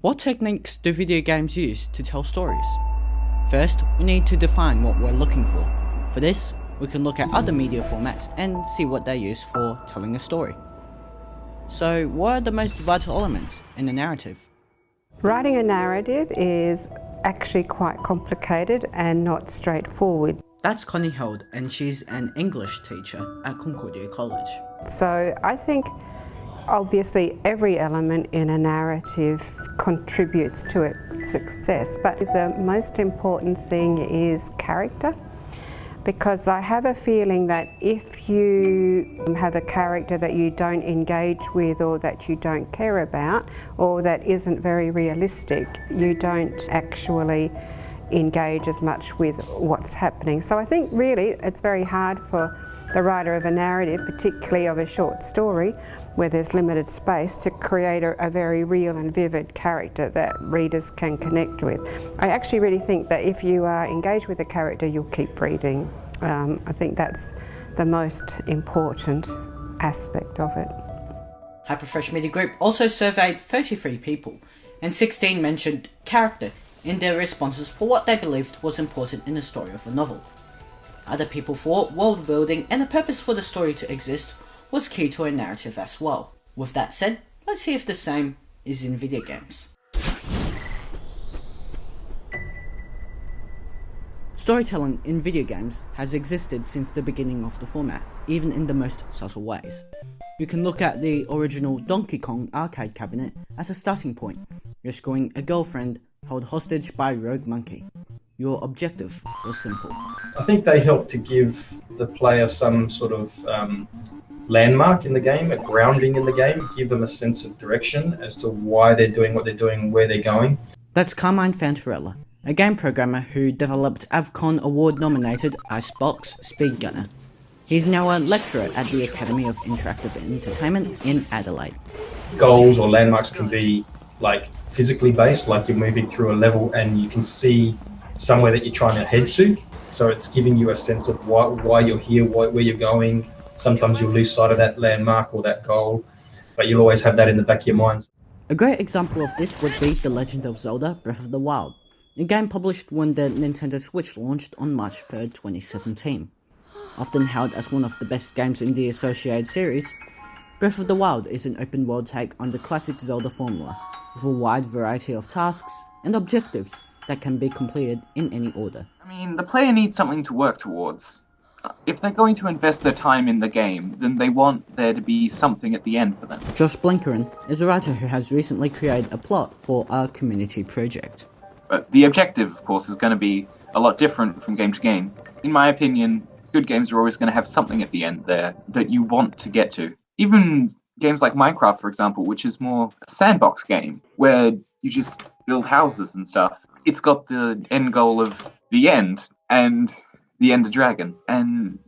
What techniques do video games use to tell stories? First, we need to define what we're looking for. For this, we can look at other media formats and see what they use for telling a story. So, what are the most vital elements in a narrative? Writing a narrative is actually quite complicated and not straightforward. That's Connie Held, and she's an English teacher at Concordia College. So I think obviously every element in a narrative contributes to its success, but the most important thing is character. Because I have a feeling that if you have a character that you don't engage with or that you don't care about or that isn't very realistic, you don't actually engage as much with what's happening. So I think really it's very hard for the writer of a narrative, particularly of a short story where there's limited space, to create a very real and vivid character that readers can connect with. I actually really think that if you are engaged with a character, you'll keep reading. I think that's the most important aspect of it. Hyperfresh Media Group also surveyed 33 people, and 16 mentioned character in their responses for what they believed was important in the story of a novel. Other people thought world building and a purpose for the story to exist was key to a narrative as well. With that said, let's see if the same is in video games. Storytelling in video games has existed since the beginning of the format, even in the most subtle ways. You can look at the original Donkey Kong arcade cabinet as a starting point, rescuing a girlfriend held hostage by a rogue monkey. Your objective was simple. I think they help to give the player some sort of landmark in the game, a grounding in the game, give them a sense of direction as to why they're doing what they're doing, where they're going. That's Carmine Fantarella, a game programmer who developed Avcon Award-nominated Icebox Speedgunner. He's now a lecturer at the Academy of Interactive Entertainment in Adelaide. Goals or landmarks can be like physically based, like you're moving through a level and you can see somewhere that you're trying to head to. So it's giving you a sense of why you're here, where you're going. Sometimes you'll lose sight of that landmark or that goal, but you'll always have that in the back of your mind. A great example of this would be The Legend of Zelda Breath of the Wild, a game published when the Nintendo Switch launched on March 3rd, 2017. Often held as one of the best games in the associated series, Breath of the Wild is an open-world take on the classic Zelda formula, with a wide variety of tasks and objectives that can be completed in any order. I mean, the player needs something to work towards. If they're going to invest their time in the game, then they want there to be something at the end for them. Josh Blinkerin is a writer who has recently created a plot for a community project. But the objective, of course, is going to be a lot different from game to game. In my opinion, good games are always going to have something at the end there that you want to get to. Even games like Minecraft, for example, which is more a sandbox game, where you just build houses and stuff. It's got the end goal of the end, and the Ender Dragon, and,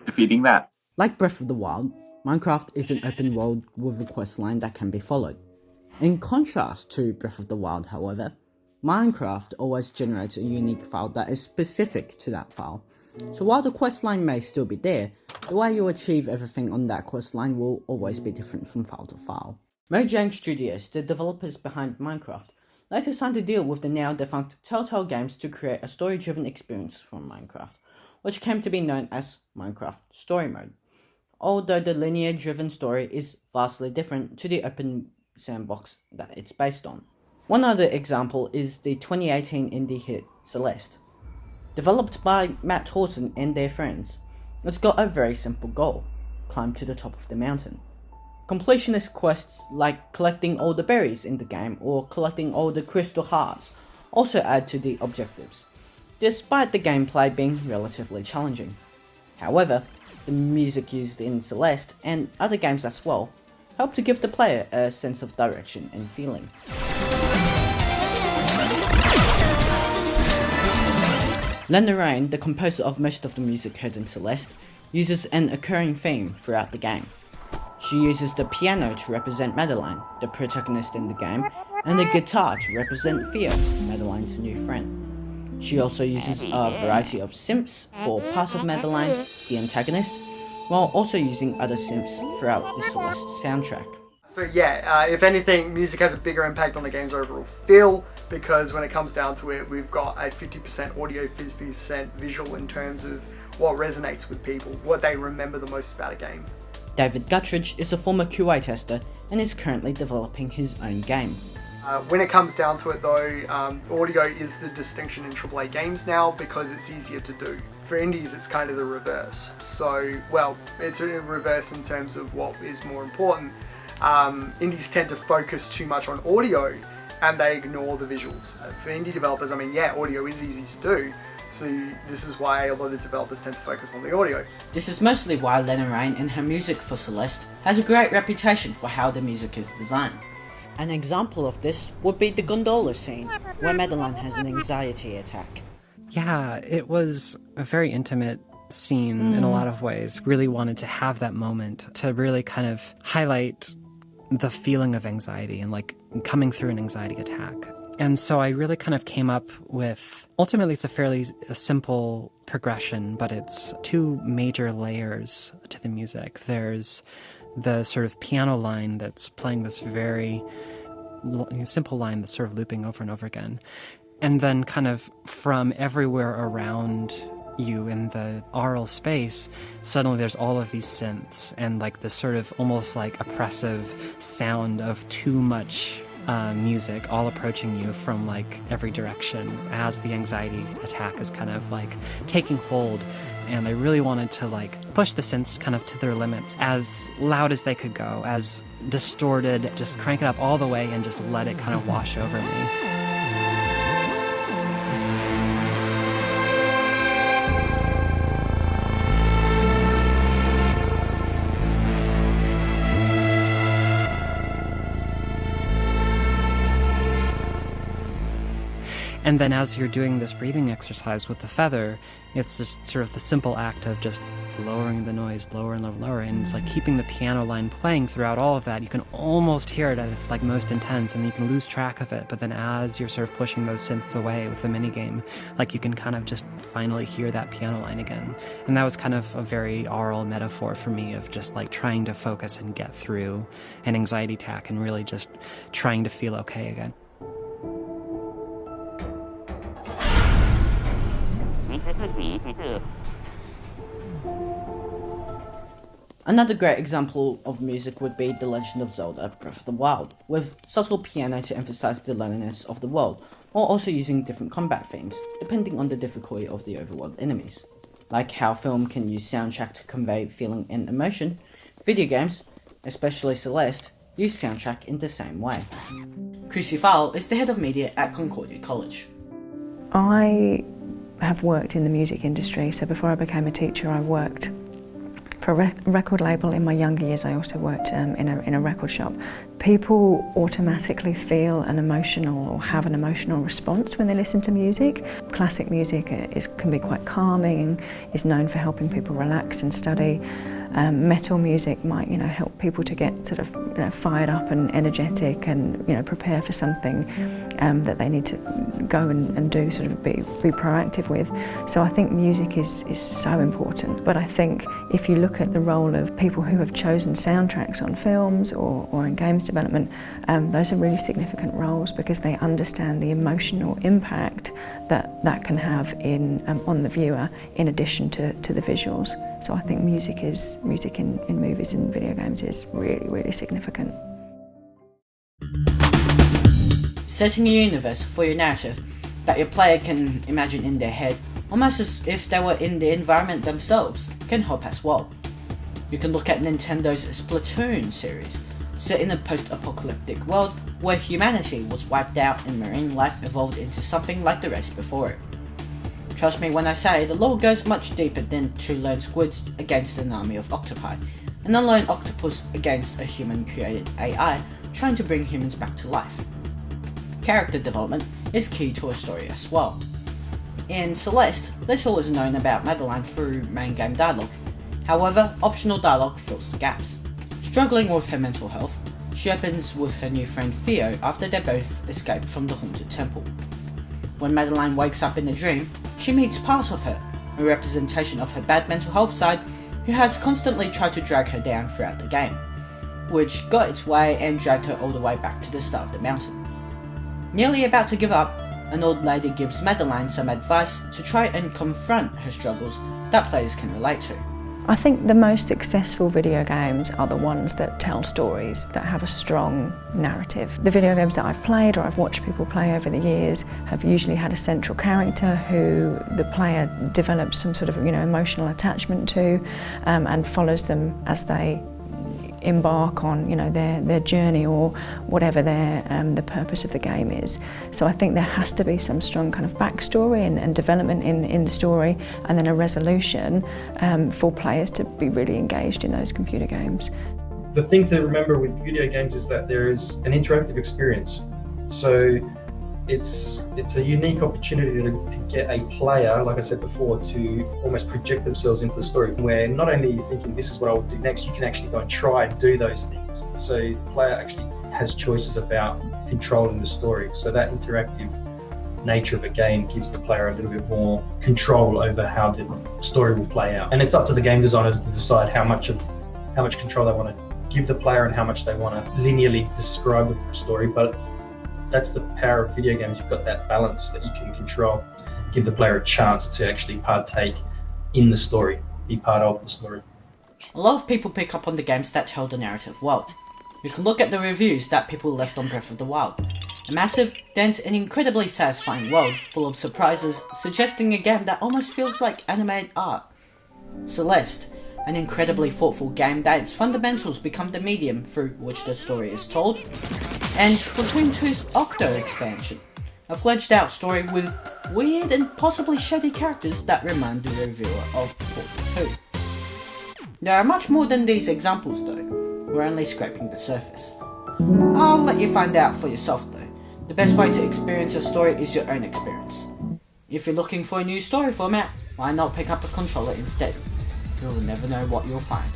defeating that. Like Breath of the Wild, Minecraft is an open world with a quest line that can be followed. In contrast to Breath of the Wild, however, Minecraft always generates a unique file that is specific to that file. So while the quest line may still be there, the way you achieve everything on that quest line will always be different from file to file. Mojang Studios, the developers behind Minecraft, later signed a deal with the now defunct Telltale Games to create a story-driven experience from Minecraft, which came to be known as Minecraft Story Mode, although the linear-driven story is vastly different to the open sandbox that it's based on. One other example is the 2018 indie hit Celeste. Developed by Matt Thorson and their friends, it's got a very simple goal: climb to the top of the mountain. Completionist quests like collecting all the berries in the game or collecting all the crystal hearts also add to the objectives, despite the gameplay being relatively challenging. However, the music used in Celeste, and other games as well, help to give the player a sense of direction and feeling. Linda Rain, the composer of most of the music heard in Celeste, uses an occurring theme throughout the game. She uses the piano to represent Madeline, the protagonist in the game, and the guitar to represent Theo, Madeline's new friend. She also uses a variety of synths for part of Madeline, the antagonist, while also using other synths throughout the Celeste soundtrack. So yeah, if anything, music has a bigger impact on the game's overall feel, because when it comes down to it, we've got a 50% audio, 50% visual in terms of what resonates with people, what they remember the most about a game. David Guttridge is a former QA tester and is currently developing his own game. When it comes down to it though, audio is the distinction in AAA games now because it's easier to do. For indies, it's kind of the reverse. So, well, it's a reverse in terms of what is more important. Indies tend to focus too much on audio and they ignore the visuals. For indie developers, I mean, yeah, audio is easy to do, so this is why a lot of developers tend to focus on the audio. This is mostly why Lena Raine in her music for Celeste has a great reputation for how the music is designed. An example of this would be the gondola scene, where Madeline has an anxiety attack. Yeah, it was a very intimate scene in a lot of ways. Really wanted to have that moment to really kind of highlight the feeling of anxiety and like coming through an anxiety attack. And so I really kind of came up with, ultimately it's a fairly simple progression, but it's two major layers to the music. There's the sort of piano line that's playing this very simple line that's sort of looping over and over again. And then kind of from everywhere around you in the aural space, suddenly there's all of these synths and like this sort of almost like oppressive sound of too much music all approaching you from like every direction as the anxiety attack is kind of like taking hold. And I really wanted to like push the synths kind of to their limits, as loud as they could go, as distorted, just crank it up all the way and just let it kind of wash over me. And then as you're doing this breathing exercise with the feather, it's just sort of the simple act of just lowering the noise lower and lower and lower, and it's like keeping the piano line playing throughout all of that. You can almost hear it at its like most intense, and you can lose track of it, but then as you're sort of pushing those synths away with the minigame, like you can kind of just finally hear that piano line again. And that was kind of a very aural metaphor for me of just like trying to focus and get through an anxiety attack and really just trying to feel okay again. Another great example of music would be The Legend of Zelda Breath of the Wild, with subtle piano to emphasize the loneliness of the world, while also using different combat themes, depending on the difficulty of the overworld enemies. Like how film can use soundtrack to convey feeling and emotion, video games, especially Celeste, use soundtrack in the same way. Chrissy Farrell is the head of media at Concordia College. I have worked in the music industry, so before I became a teacher I worked for a record label. In my younger years I also worked in a record shop. People automatically feel an emotional or have an emotional response when they listen to music. Classic music can be quite calming, is known for helping people relax and study. Metal music might, help people to get sort of, fired up and energetic and, prepare for something that they need to go and do, sort of be proactive with. So I think music is so important. But I think if you look at the role of people who have chosen soundtracks on films or in games development, those are really significant roles because they understand the emotional impact that can have on the viewer in addition to the visuals. So I think music in movies and video games is really, really significant. Setting a universe for your narrative that your player can imagine in their head, almost as if they were in the environment themselves, can help as well. You can look at Nintendo's Splatoon series, set in a post-apocalyptic world where humanity was wiped out and marine life evolved into something like the rest before it. Trust me when I say the lore goes much deeper than two lone squids against an army of octopi, and a lone octopus against a human-created AI trying to bring humans back to life. Character development is key to a story as well. In Celeste, little is known about Madeline through main game dialogue. However, optional dialogue fills the gaps. Struggling with her mental health, she opens with her new friend Theo after they both escape from the haunted temple. When Madeline wakes up in a dream, she meets part of her, a representation of her bad mental health side, who has constantly tried to drag her down throughout the game. which got its way and dragged her all the way back to the start of the mountain. Nearly about to give up, an old lady gives Madeline some advice to try and confront her struggles that players can relate to. I think the most successful video games are the ones that tell stories, that have a strong narrative. The video games that I've played or I've watched people play over the years have usually had a central character who the player develops some sort of emotional attachment to and follows them as they embark on their journey or whatever the purpose of the game is. So I think there has to be some strong kind of backstory and development in the story, and then a resolution for players to be really engaged in those computer games. The thing to remember with video games is that there is an interactive experience. So it's a unique opportunity to get a player, like I said before, to almost project themselves into the story, where not only are you thinking this is what I will do next, you can actually go and try and do those things. So the player actually has choices about controlling the story. So that interactive nature of a game gives the player a little bit more control over how the story will play out. And it's up to the game designers to decide how much control they want to give the player and how much they want to linearly describe the story. But that's the power of video games. You've got that balance that you can control, give the player a chance to actually partake in the story, be part of the story. A lot of people pick up on the games that tell the narrative well. You can look at the reviews that people left on Breath of the Wild. A massive, dense and incredibly satisfying world full of surprises, suggesting a game that almost feels like animated art. Celeste, an incredibly thoughtful game that its fundamentals become the medium through which the story is told. And Splatoon 2's Octo expansion, a fledged out story with weird and possibly shady characters that remind the reviewer of Portal 2. There are much more than these examples though, we're only scraping the surface. I'll let you find out for yourself though. The best way to experience a story is your own experience. If you're looking for a new story format, why not pick up a controller instead? You'll never know what you'll find.